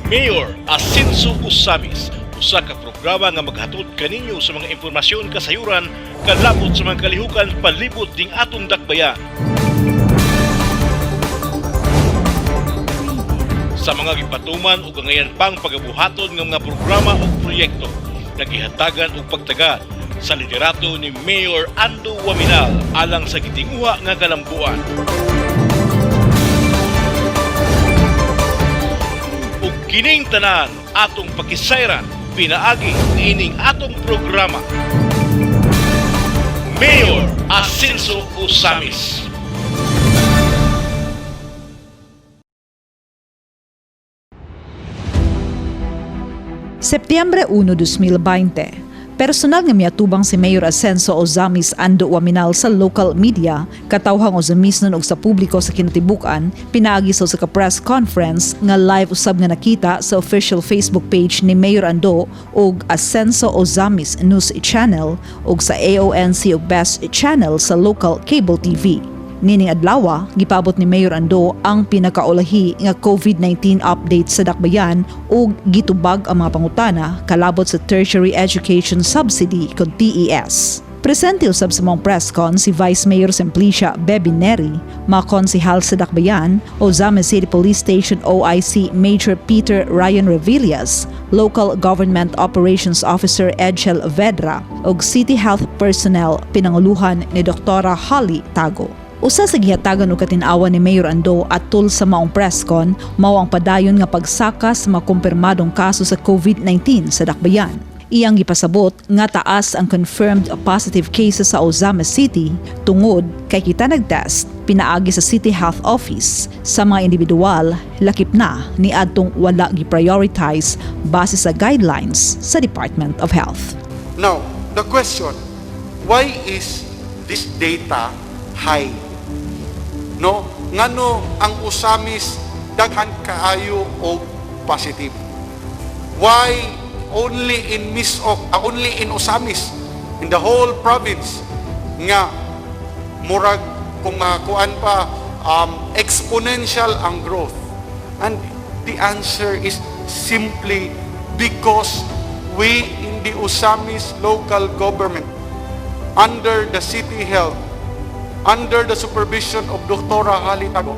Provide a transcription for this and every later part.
Mayor Asenso Usamis, usa ka programa nga maghatod kaninyo sa mga impormasyon kasayuran kalabot sa mga kalihukan palibot ding atong dakbayan. Sa mga gipatuman ug ngayon pang pagabuhaton ng mga programa ug proyekto nagihatagan og pagtagad sa liderato ni Mayor Ando Waminal alang sa gitinguha nga kalambuan. Ug kining tanan atong pakisayran pinaagi niining atong programa. Mayor Asenso Usamis. Setyembre 1, 2020, personal nga miatubang si Mayor Asenso Usamis Ando Waminal sa local media, katawhang Usamis nun og sa publiko sa kinatibukan, pinaagi sa press conference nga live usab nga nakita sa official Facebook page ni Mayor Ando og Asenso Usamis News Channel og sa AONC og Best Channel sa local cable TV. Nining adlaw, gipabot ni Mayor Ando ang pinakaulahi nga COVID-19 update sa dakbayan ug gitubag ang mga pangutana kalabot sa Tertiary Education Subsidy kung TES. Presente usab sa mga press con si Vice Mayor Simplicia Bebineri, mga konsihal sa dakbayan, Ozamis City Police Station OIC Major Peter Ryan Revillas, Local Government Operations Officer Edgel Vedra ug City Health Personnel pinanguluhan ni Dr. Holly Tago. Usa sa gihatagan og katin-awan ni Mayor Ando atol sa maong presscon mao ang padayon nga pagsaka sa mga kumpirmadong kaso sa COVID-19 sa dakbayan. Iyang gipasabot nga taas ang confirmed positive cases sa Ozamis City tungod kay kita nagtest pinaagi sa City Health Office sa mga individual lakip na ni adtong wala gi-prioritize base sa guidelines sa Department of Health. Now, the question, why is this data high? No, ngano ang Usamis daghan kaayo og positive? Why only in only in Usamis, in the whole province nga murag kung makuan pa exponential ang growth? And the answer is simply because we in the Usamis local government under the city health, under the supervision of Dr. Holly Tago,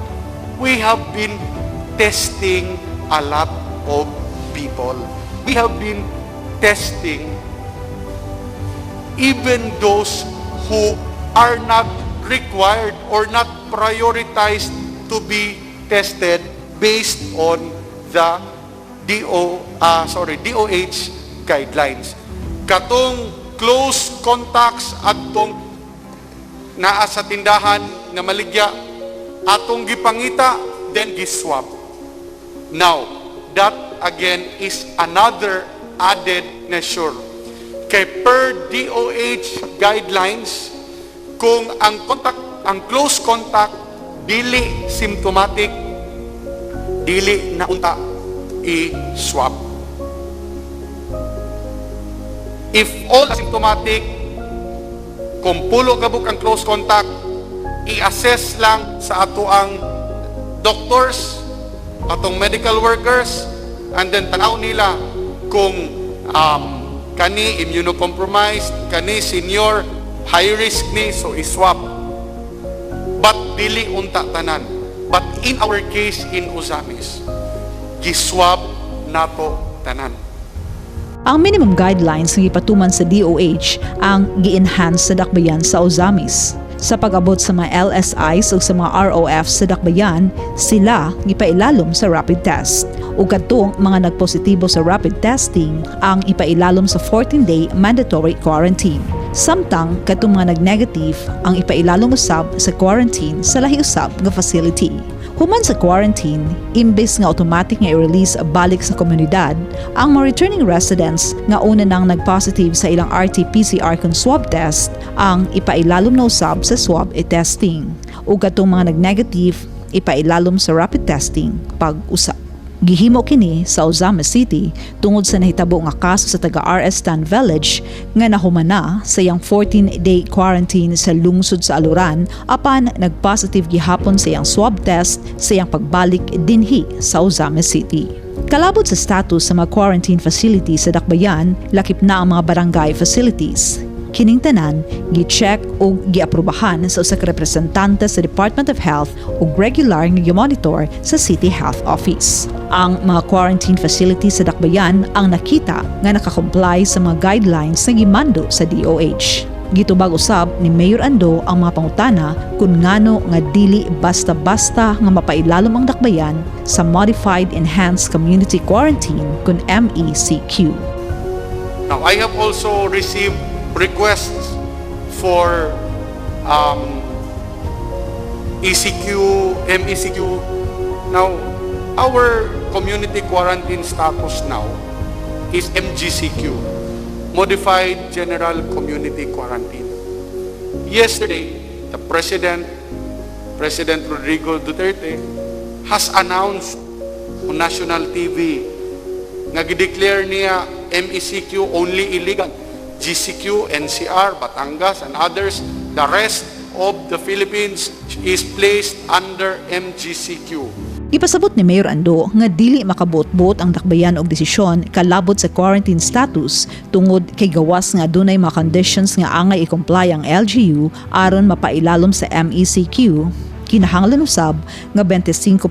we have been testing a lot of people. We have been testing even those who are not required or not prioritized to be tested based on the DOH guidelines. Katong close contacts atong naa sa tindahan nga maligya atong gipangita then giswab. Now, that again is another added measure. Kay per DOH guidelines, kung ang close contact dili symptomatic, dili na unta i-swab. If all asymptomatic, kung pulo kabuk ang close contact, i-assess lang sa ato ang doctors, atong medical workers, and then tanaw nila kung kani immunocompromised, kani senior, high risk ni, so i-swab. But dili unta tanan. But in our case in Usamis, giswab nato tanan. Ang minimum guidelines nga ipatuman sa DOH ang gi-enhance sa dakbayan sa Usamis. Sa pag-abot sa mga LSIs o sa mga ROFs sa dakbayan, sila gipailalom sa rapid test. Ug kadtong mga nagpositibo sa rapid testing ang ipailalom sa 14-day mandatory quarantine. Samtang kadtong mga nag-negative ang ipailalom usab sa quarantine sa lahi usab nga facility. Human sa quarantine, imbes nga automatic nga i-release balik sa komunidad, ang mga returning residents nga una nang nag-positive sa ilang RT-PCR kung swab test ang ipailalom na usab sa swab testing. Ug katong mga nag-negative, ipailalom sa rapid testing pag-usab. Gihimo kini sa Ozamis City tungod sa nahitabo nga kaso sa taga-RS Tan Village nga nahumana sa iyang 14-day quarantine sa lungsod sa Aluran apan nagpositive gihapon sa iyang swab test sa iyang pagbalik dinhi sa Ozamis City. Kalabot sa status sa mga quarantine facilities sa Dakbayan, lakip na ang mga barangay facilities. Kining tanan, gi-check o gi-aprobahan sa usa ka representante sa Department of Health ug regular nga gi-monitor sa City Health Office. Ang mga quarantine facilities sa Dakbayan ang nakita nga nakakomply sa mga guidelines na gimando sa DOH. Gitubag usab ni Mayor Ando ang mga pangutana kung ngano nga dili basta-basta nga mapailalom ang Dakbayan sa Modified Enhanced Community Quarantine kung MECQ. Now, I have also received requests for ECQ, MECQ. Now, our community quarantine status now is MGCQ, Modified General Community Quarantine. Yesterday, the President Rodrigo Duterte, has announced on national TV nga gi-declare niya MECQ only illegal. GCQ, NCR, Batangas, and others, the rest of the Philippines is placed under MGCQ. Ipasabot ni Mayor Ando nga dili makabot-bot ang Dakbayan og desisyon kalabot sa quarantine status tungod kay gawas nga adunay mga conditions nga angay i-comply ang LGU aron mapailalom sa MECQ. Kinahanglan usab nga 25%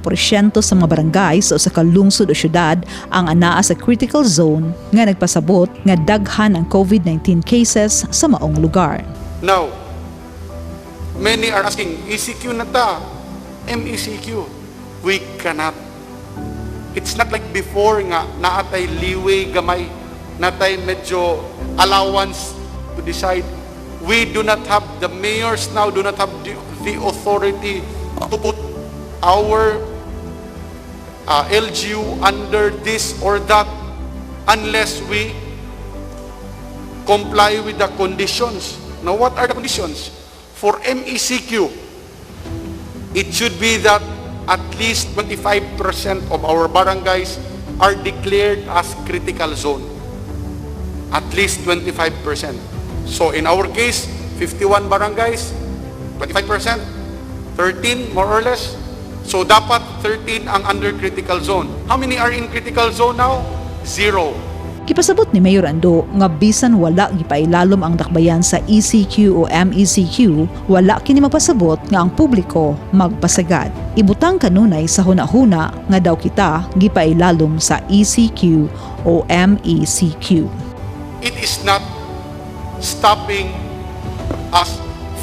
sa mga barangay sa usa ka lungsod o syudad ang anaa sa critical zone nga nagpasabot nga daghan ang COVID-19 cases sa maong lugar. Now, many are asking, ECQ na ta, MECQ. We cannot. It's not like before nga naatay leeway gamay, natay medyo allowance to decide. We do not have, the mayors now do not have the authority to put our LGU under this or that unless we comply with the conditions. Now, what are the conditions? For MECQ, it should be that at least 25% of our barangays are declared as critical zone. At least 25%. So in our case, 51 barangays, 25%, 13 more or less. So dapat 13 ang under critical zone. How many are in critical zone now? 0. Gipasabot ni Mayor Ando nga bisan wala gipailalom ang Dakbayan sa ECQ o MECQ, wala kini mapasabot nga ang publiko magpasagad. Ibutang kanunay sa hunahuna nga daw kita gipailalom sa ECQ o MECQ. It is not stopping us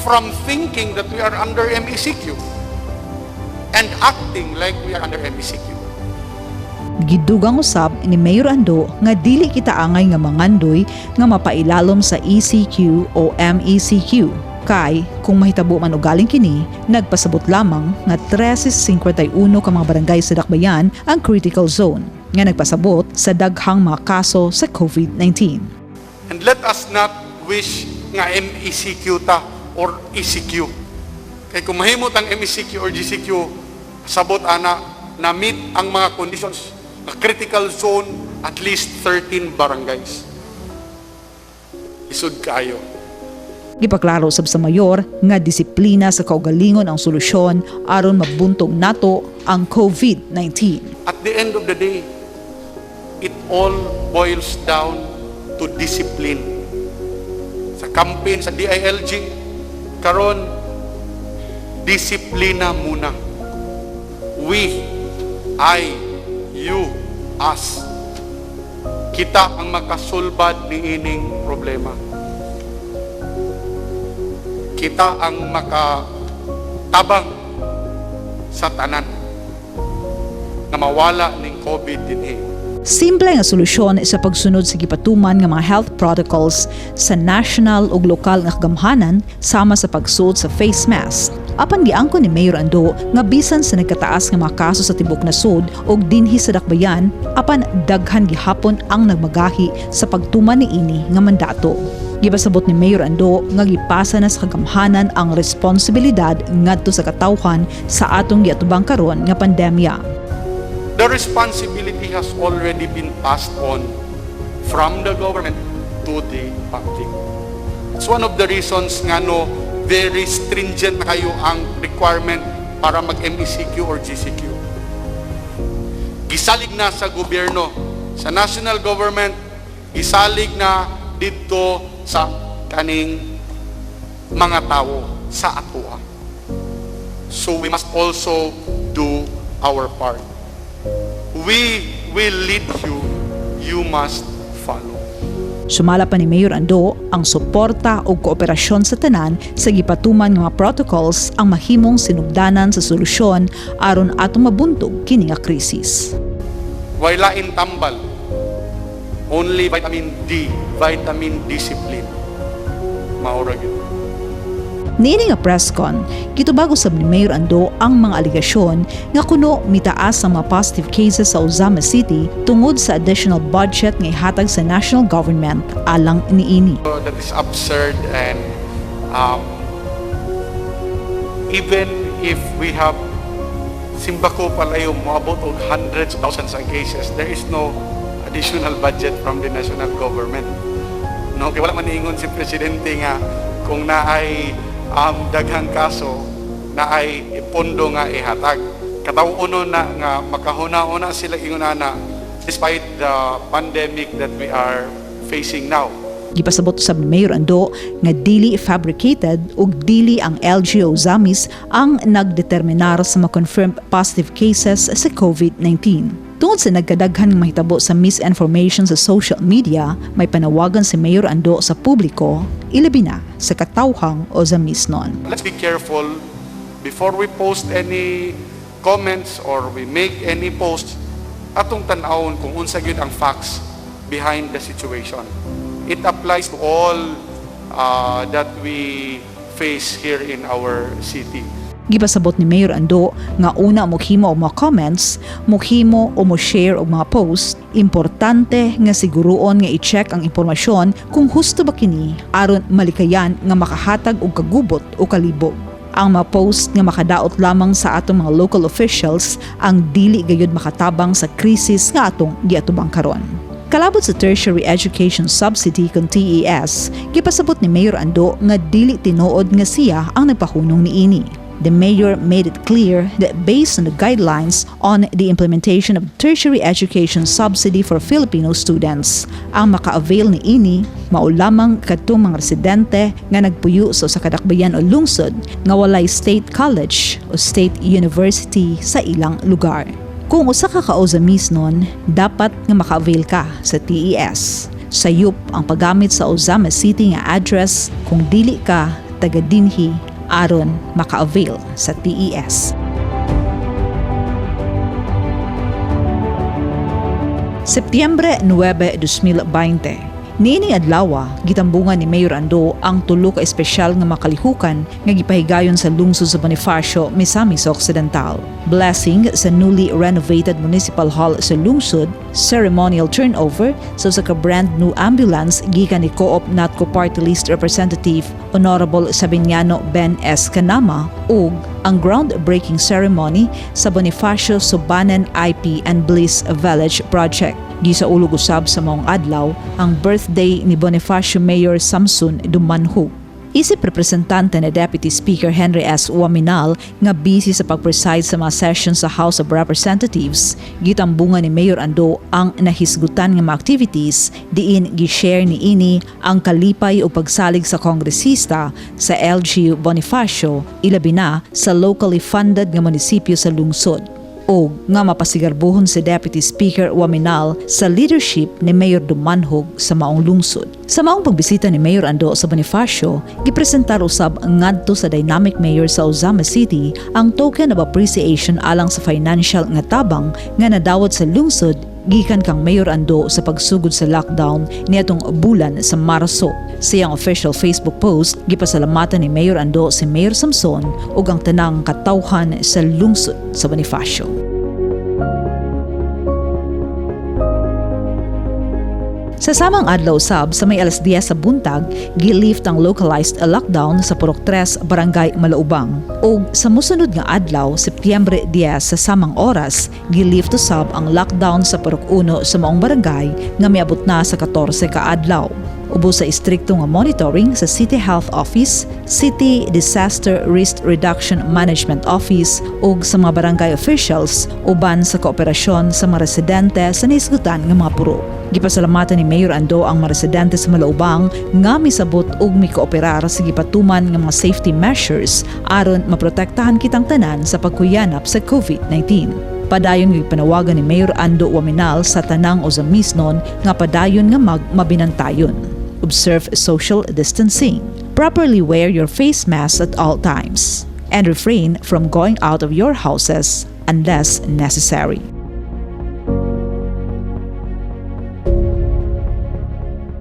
from thinking that we are under MECQ and acting like we are under MECQ. Gidugang usab ni Mayor Ando nga dili kita angay nga mangandoy nga mapailalom sa ECQ o MECQ. Kay kung mahitabo man og galing kini, nagpasabot lamang nga 1351 ka mga barangay sa Dakbayan ang critical zone nga nagpasabot sa daghang mga kaso sa COVID-19. And let us not wish nga MECQ ta or ECQ. Kaya kung mahimot ang MECQ or GCQ, sabot ana na meet ang mga conditions. A critical zone, at least 13 barangays. Isud kayo. Gipaklaro sab sa mayor nga disiplina sa kaugalingon ang solusyon aron mabuntog nato ang COVID-19. At the end of the day, it all boils down to discipline. Sa campaign, sa DILG, karon disiplina muna. We, I, you, us. Kita ang makasulbad ni ining problema. Kita ang makatabang sa tanan na mawala ning COVID dinhi. Simple nga solusyon sa pagsunod sa gipatuman nga mga health protocols sa national ug lokal nga kagamhanan sama sa pagsuot sa face mask. Apan giangkon ni Mayor Ando nga bisan sa nagkataas nga mga kaso sa tibok nasod ug dinhi sa Dakbayan, apan daghan gihapon ang nagmagahi sa pagtuman niini nga mandato. Gipasabot ni Mayor Ando nga gipasa na sa kagamhanan ang responsibilidad ngadto sa katawhan sa atong giatubang karon nga pandemya. The responsibility has already been passed on from the government to the public. It's one of the reasons nga no, very stringent na kayo ang requirement para mag-MECQ or GCQ. gisalig na sa gobyerno, sa national government, gisalig na dito sa kaning mga tao sa atoa. So we must also do our part. We will lead you, you must follow. Sumala pa ni Mayor Ando ang suporta o kooperasyon sa tanan sa gipatuman nga mga protocols ang mahimong sinugdanan sa solusyon aron atong mabuntog kini nga krisis. Wala in tambal, only vitamin D, vitamin discipline. Maura gyud. Niini nga presscon, gitubago sab ni Mayor Ando ang mga aligasyon nga kuno mitaas ang mga positive cases sa Ozama City tungod sa additional budget nga ihatag sa national government alang niini. So that is absurd, and even if we have simbako palayo moabot og hundreds of thousands of cases, there is no additional budget from the national government. No, kaya wala man niingon si Presidente nga kung naay daghang kaso na ay pondo nga ihatag. Kataw-uno na nga makahuna-una sila ingunana despite the pandemic that we are facing now. Gipasabot sab ni Mayor Ando nga dili fabricated ug dili ang LGU Zamis ang nagdeterminar sa mga confirmed positive cases sa COVID-19. Tungod sa nagkadaghan ng mahitabo sa misinformation sa social media, may panawagan si Mayor Ando sa publiko, ilabi na sa katawhang o Zamisnon. Let's be careful before we post any comments or we make any posts, atong tan-awon kung unsa gyud ang facts behind the situation. It applies to all that we face here in our city. Gipasabot ni Mayor Ando nga una moghimo og mga comments, moghimo o mo-share og mga post, importante nga siguruon nga i-check ang impormasyon kung husto ba kini aron malikayan nga makahatag og kagubot o kalibog. Ang mga post nga makadaot lamang sa atong mga local officials ang dili gayud makatabang sa krisis nga atong giatubang karon. Kalabot sa Tertiary Education Subsidy kung TES, gipasabot ni Mayor Ando nga dili tinuod nga siya ang nagpahunong niini. The mayor made it clear that based on the guidelines on the implementation of tertiary education subsidy for Filipino students, ang maka-avail ni ini mao lamang kadtong mga residente nga nagpuyo sa kadakbayan o lungsod nga walay state college o state university sa ilang lugar. Kung usa ka Ozamisnon, dapat nga maka-avail ka sa TES. Sayop ang paggamit sa Ozama City nga address kung dili ka taga dinhi aron maka-avail sa TES. Setyembre 9, 2020. Niining adlaw, gitambungan ni Mayor Ando ang tulo ka espesyal nga makalihukan nga gipahigayon sa lungsod sa Bonifacio, Misamis Occidental. Blessing sa newly renovated Municipal Hall sa lungsod, ceremonial turnover sa ka brand new ambulance gikan ni Co-op Natco Party List Representative Honorable Sabiniano Ben S. Canama ug ang groundbreaking ceremony sa Bonifacio Subanen IP and Bliss Village Project. Gisaulog usab sa maong adlaw ang birthday ni Bonifacio Mayor Samson Dumanhug. Isip representante ni Deputy Speaker Henry S. Uaminal nga busy sa pag-preside sa mga sessions sa House of Representatives, gitambungan ni Mayor Ando ang nahisgutan nga mga activities diin gi-share ni ini ang kalipay o pagsalig sa kongresista sa LGU Bonifacio, ilabi na sa locally funded nga munisipyo sa lungsod. O nga mapasigarbuhon si Deputy Speaker Uaminal sa leadership ni Mayor Dumanhug sa maong lungsod. Sa maong pagbisita ni Mayor Ando sa Bonifacio, gipresentar usab ngadto sa dynamic mayor sa Ozama City ang token of appreciation alang sa financial nga tabang nga nadawat sa lungsod gikan kang Mayor Ando sa pagsugod sa lockdown niadtong bulan sa Marso. Sa iyang official Facebook post, gipasalamatan ni Mayor Ando si Mayor Samson ug ang tanang katawhan sa lungsod sa Bonifacio. Sa samang adlaw sab sa may alas 10 sa buntag, gilift ang localized lockdown sa Purok 3 Barangay Malaubang. O sa musunod nga adlaw, Setyembre 10 sa samang oras, gilift usab ang lockdown sa Purok 1 sa maong barangay nga miabot na sa 14 ka adlaw. ubos sa istrikto nga monitoring sa City Health Office, City Disaster Risk Reduction Management Office ug sa mga barangay officials uban sa kooperasyon sa mga residente sa naisgutan nga mga puro. Gipasalamatan ni Mayor Ando ang mga residente sa Malaubang nga misabot ug mikooperar sa gipatuman nga mga safety measures aron maprotektahan kitang tanan sa pagkuyanap sa COVID-19. Padayon nga panawagan ni Mayor Ando Waminal sa tanang Ozamisnon nga padayon nga mabinantayon. Observe social distancing. Properly wear your face mask at all times and refrain from going out of your houses unless necessary.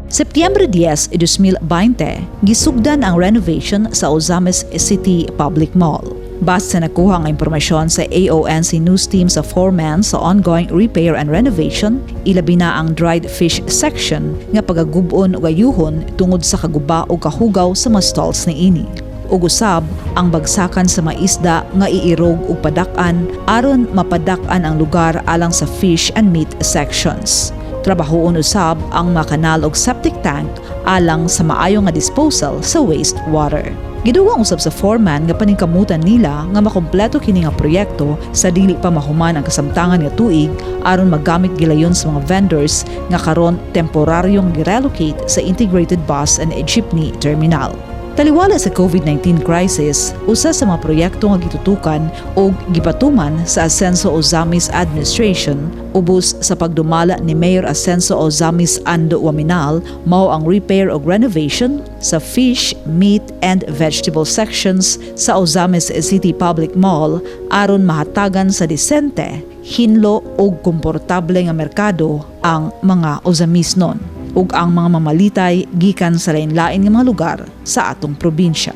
Setyembre 10, 2020, gisugdan ang renovation sa Ozamis City Public Mall. Basta nakuha ang impormasyon sa AONC News Team sa foreman sa ongoing repair and renovation, ilabi na ang dried fish section nga pagagubon o gayuhon tungod sa kaguba o kahugaw sa mga stalls ni ini. Ug usab ang bagsakan sa mga isda nga iirog ug padak-an aron mapadak-an ang lugar alang sa fish and meat sections. Trabahoon usab ang mga kanal og septic tank alang sa maayo nga disposal sa wastewater. Gidugang usab sa foreman nga paningkamutan nila nga makompleto kini nga proyekto sa dili pa mahuman ang kasamtangan nga tuig aron magamit gilayon sa mga vendors nga karon temporaryong girelocate sa Integrated Bus and Jeepney Terminal. Taliwala sa COVID-19 crisis, usa sa mga proyekto nga gitutukan o gipatuman sa Ascenso Ozamis Administration ubos sa pagdumala ni Mayor Ascenso Ozamis Ando Waminal mao ang repair o renovation sa fish, meat and vegetable sections sa Ozamis City Public Mall aron mahatagan sa disente, hinlo ug komportable nga merkado ang mga Ozamisnon ug ang mga mamalitay gikan sa lain-lain nga mga lugar sa atong probinsya.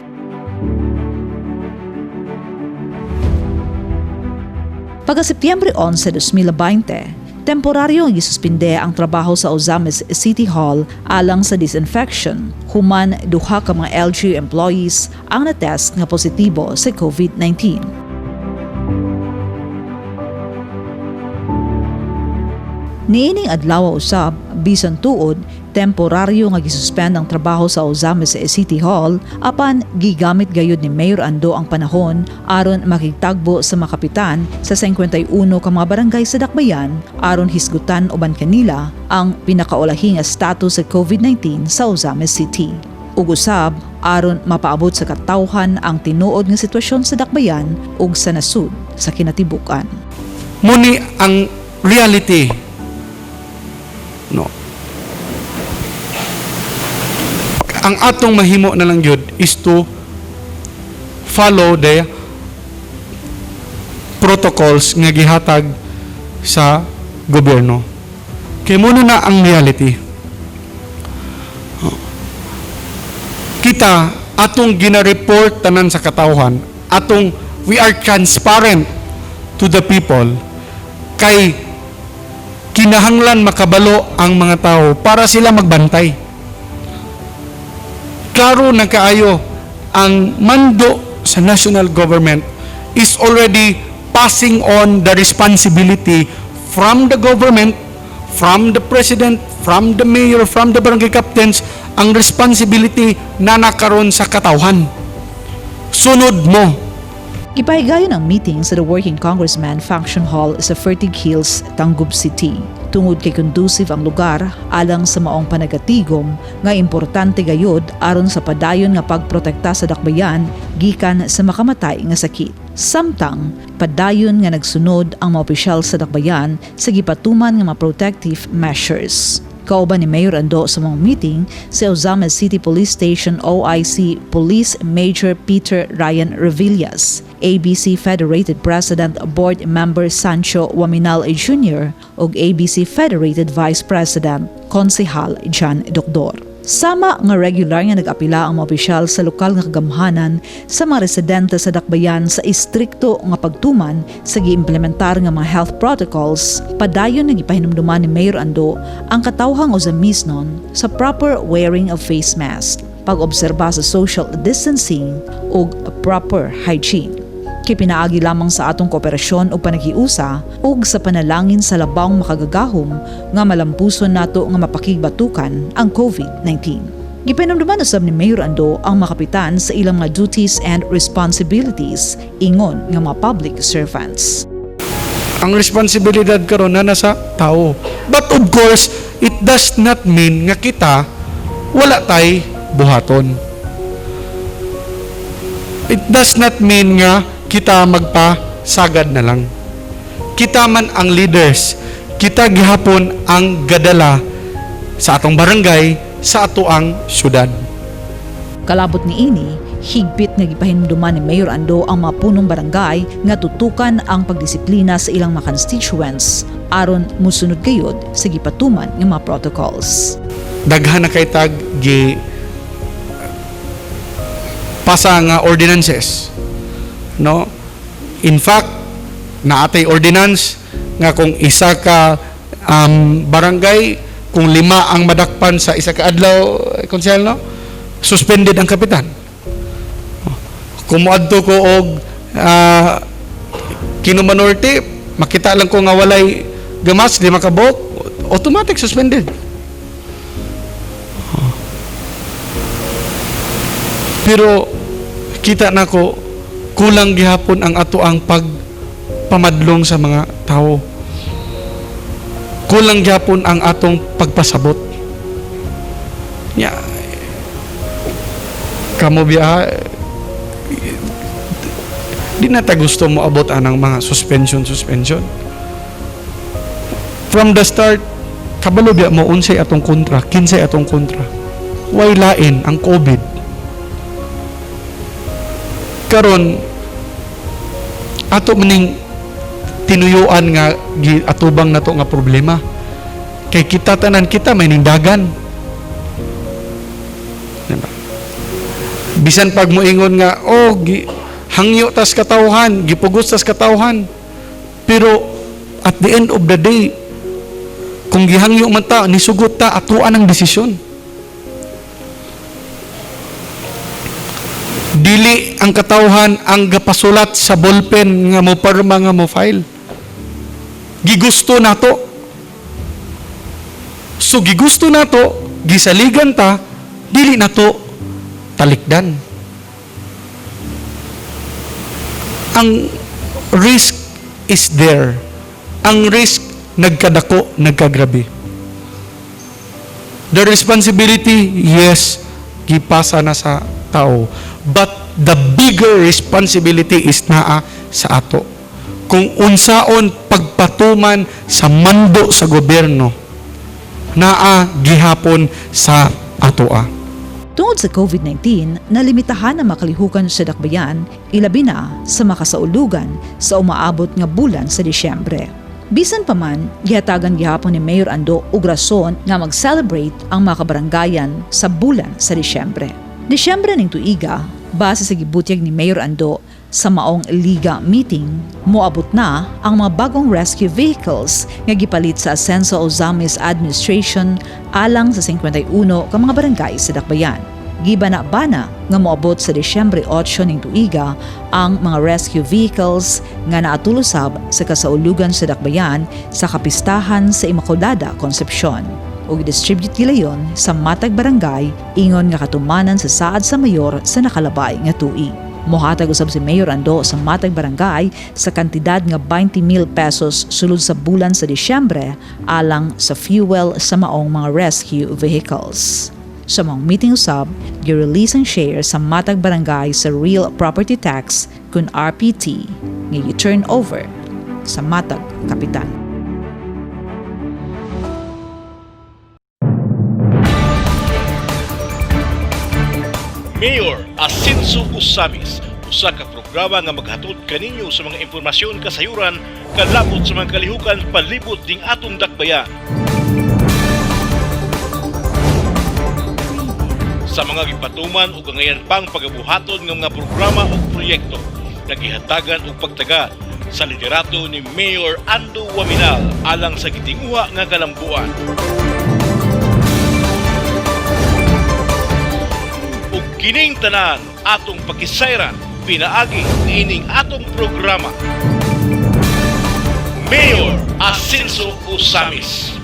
Pagka Setyembre 11, 2020, temporaryo ang gisuspinde ang trabaho sa Ozamis City Hall alang sa disinfection human duha ka mga LGU employees ang na-test nga positibo sa COVID-19. Niining adlaw usab bisan tuod temporaryo nga gisuspend ang trabaho sa Ozamis City Hall apan gigamit gayud ni Mayor Ando ang panahon aron makigtagbo sa mga kapitan sa 51 ka mga barangay sa Dakbayan aron hisgutan uban kanila ang pinakaulahi nga status sa COVID-19 sa Ozamis City. Ug usab aron mapaabot sa katawhan ang tinuod nga sitwasyon sa Dakbayan ug sa nasud sa kinatibukan. Muni ang reality. No. Ang atong mahimo na lang yun is to follow the protocols nga gihatag sa gobyerno. Kaya muna na ang reality. Kita, atong gina-report tanan sa katawhan, we are transparent to the people, kay kinahanglan makabalo ang mga tao para sila magbantay. Klaro na kaayo ang mando sa national government is already passing on the responsibility from the government, from the president, from the mayor, from the barangay captains, ang responsibility na nakaroon sa katawhan. Sunod mo. Ipahigayon ang meeting sa The Working Congressman Function Hall sa Fertig Hills, Tangub City. Tungod kay conducive ang lugar alang sa maong panagatigom nga importante gayud aron sa padayon nga pagprotekta sa dakbayan gikan sa makamatay nga sakit. Samtang padayon nga nagsunod ang mga opisyal sa dakbayan sa gipatuman nga mga protective measures. Kauban ni Mayor Ando sa mga meeting sa Ozamis City Police Station OIC Police Major Peter Ryan Revillas, ABC Federated President Board Member Sancho Waminal Jr. ug ABC Federated Vice President Konsehal Jan Doctor. Sama nga regular nga nag-apila ang mga opisyal sa lokal nga kagamhanan sa mga residente sa Dakbayan sa istrikto nga pagtuman sa giimplementar nga mga health protocols, padayon nga gipahinumduman ni Mayor Ando ang katawhang Ozamisnon sa proper wearing of face mask, pag-obserba sa social distancing ug proper hygiene. kay pinaagi lamang sa atong kooperasyon o panagiusa ug sa panalangin sa labawng makagagahom nga malampuson nato nga mapakigbatukan ang COVID-19. Gipanumduman usab ni Mayor Ando ang makapitan sa ilang mga duties and responsibilities ingon nga mga public servants. Ang responsibilidad karon na nasa tao. But of course, it does not mean nga kita wala tay buhaton. It does not mean nga kita magpasagad na lang. Kita man ang leaders. Kita gihapon ang gadala sa atong barangay, sa ato ang syudad. Kalabot ni ini, higpit nga gipahinumduman ni Mayor Ando ang mga punong barangay nga tutukan ang pagdisiplina sa ilang mga constituents aron musunod gayud sa gipatuman ng mga protocols. Daghan na kay tag gi pasa nga ordinances, no? In fact, naatay ordinance nga kung isa ka barangay, kung 5 ang madakpan sa isa ka adlaw, konsehal, no? Suspended ang kapitan. Kung moadto ko og Kinumanorte, makita lang ko nga walay gamas, 5 ka buok, automatic suspended. Pero kita na ko kulang gihapon ang ato ang pagpamadlong sa mga tao. Kulang gihapon ang atong pagpasabot. Kamo biya di na ta gusto mo abot anang mga suspension. From the start, kabalo biya mo unsay atong kontra, kinsay atong kontra. Way lain ang COVID. Karon ato maning tinuyuan nga atubang nato nga problema. Kay kita tanan kita may nindagan. Diba? Bisan pag moingon nga hangyo tas katawhan, gipugos tas katawhan. Pero at the end of the day, kung gihangyo man ta, nisugot ta, atuan ang desisyon. Dili ang katawhan ang gapasulat sa ballpen nga mo parma nga mo file. Gigusto nato. So gigusto nato, gisaligan ta, dili nato talikdan. Ang risk is there. Ang risk nagkadako, nagkagrabe. The responsibility, yes, gipasa na sa tao. But the bigger responsibility is naa sa ato. Kung unsaon pagpatuman sa mando sa gobyerno, naa gihapon sa atoa. Tungod sa COVID-19, nalimitahan ang makalihukan sa dakbayan, ilabi na sa makasaulugan sa umaabot nga bulan sa Disyembre. Bisan pa man, gihatagan gihapon ni Mayor Ando og rason nga mag-celebrate ang mga kabarangayan sa bulan sa Disyembre. Disyembre ning tuiga, base sa gibutyag ni Mayor Ando sa maong Liga meeting, moabot na ang mga bagong rescue vehicles nga gipalit sa Asenso Ozamis Administration alang sa 51 ka mga barangay sa dakbayan. Gibana-bana nga moabot sa Disyembre 8 ning tuiga ang mga rescue vehicles nga naatulusab sa kasaulugan sa dakbayan sa kapistahan sa Immaculada Concepcion ug distribute gilayon sa matag barangay ingon nga katumanan sa saad sa mayor sa nakalabay nga tuig. Mohatag usab si Mayor Ando sa matag barangay sa kantidad nga 20,000 pesos sulod sa bulan sa Disyembre alang sa fuel sa maong mga rescue vehicles. Sa mga meeting usab, gi-release ang share sa matag barangay sa Real Property Tax kun RPT nga i-turn over sa matag kapitan. Mayor Asenso Ozamis, usa ka programa nga maghatod kaninyo sa mga impormasyon kasayuran kalabot sa mga kalihukan palibot ding atong dakbayan. Sa mga gipatuman ug gangayan pang pagabuhaton ng mga programa ug proyekto nagihatagan og pagtagad sa liderato ni Mayor Ando Waminal alang sa gitinguha nga kalambuan. Ug kining tanan atong pakisayran pinaagi niining atong programa. Mayor Asenso Osamis.